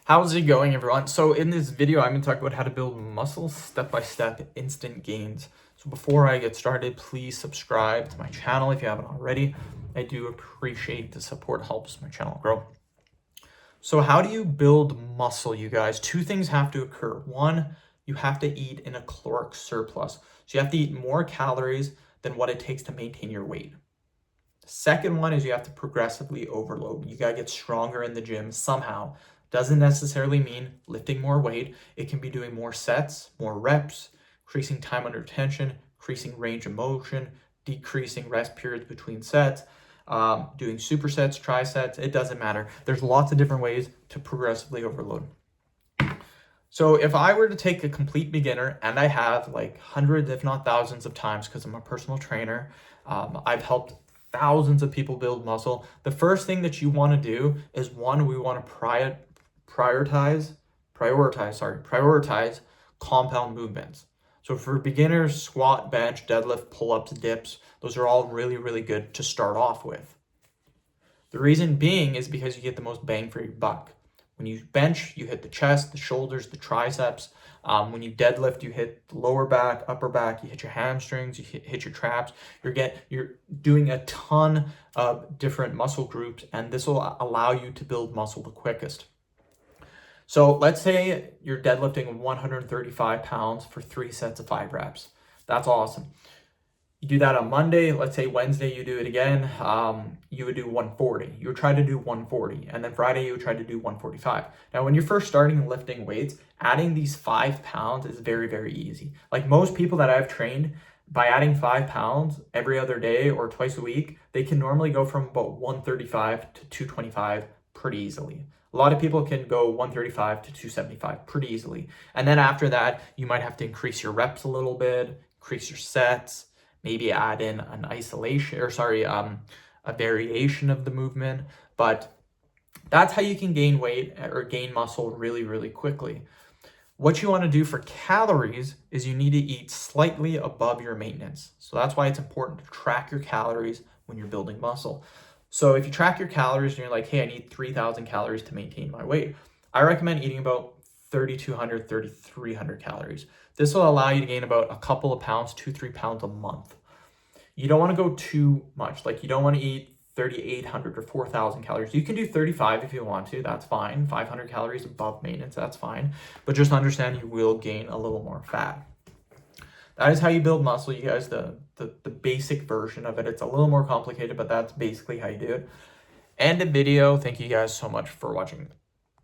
How's it going, everyone? So in this video, I'm going to talk about how to build muscle step-by-step instant gains. So before I get started, please subscribe to my channel if you haven't already. I do appreciate the support, helps my channel grow. So how do you build muscle, you guys? Two things have to occur. One, you have to eat in a caloric surplus. So you have to eat more calories than what it takes to maintain your weight. The second one is you have to progressively overload. You got to get stronger in the gym somehow. Doesn't necessarily mean lifting more weight. It can be doing more sets, more reps, increasing time under tension, increasing range of motion, decreasing rest periods between sets, doing supersets, trisets. It doesn't matter. There's lots of different ways to progressively overload. So if I were to take a complete beginner, and I have like hundreds, if not thousands of times, because I'm a personal trainer, I've helped thousands of people build muscle. The first thing that you want to do is we want to prioritize compound movements. So for beginners, squat, bench, deadlift, pull-ups, dips, those are all really, really good to start off with. The reason being is because you get the most bang for your buck. When you bench, you hit the chest, the shoulders, the triceps. When you deadlift, you hit the lower back, upper back, you hit your hamstrings, you hit your traps. You're doing a ton of different muscle groups, and this will allow you to build muscle the quickest. So let's say you're deadlifting 135 pounds for 3 sets of 5 reps. That's awesome. You do that on Monday. Let's say Wednesday you do it again. You would do 140. You would try to do 140. And then Friday you would try to do 145. Now, when you're first starting lifting weights, adding these 5 pounds is very, very easy. Like most people that I've trained, by adding 5 pounds every other day or twice a week, they can normally go from about 135 to 225 pretty easily. A lot of people can go 135 to 275 pretty easily. And then after that, you might have to increase your reps a little bit, increase your sets, maybe add in an a variation of the movement. But that's how you can gain weight or gain muscle really, really quickly. What you want to do for calories is you need to eat slightly above your maintenance. So that's why it's important to track your calories when you're building muscle. So if you track your calories and you're like, hey, I need 3,000 calories to maintain my weight, I recommend eating about 3,200, 3,300 calories. This will allow you to gain about a couple of pounds, 2-3 pounds a month. You don't want to go too much. Like you don't want to eat 3,800 or 4,000 calories. You can do 35 if you want to, that's fine. 500 calories above maintenance, that's fine. But just understand you will gain a little more fat. That is how you build muscle, you guys, the basic version of it. It's a little more complicated, but that's basically how you do it. And the video. Thank you guys so much for watching.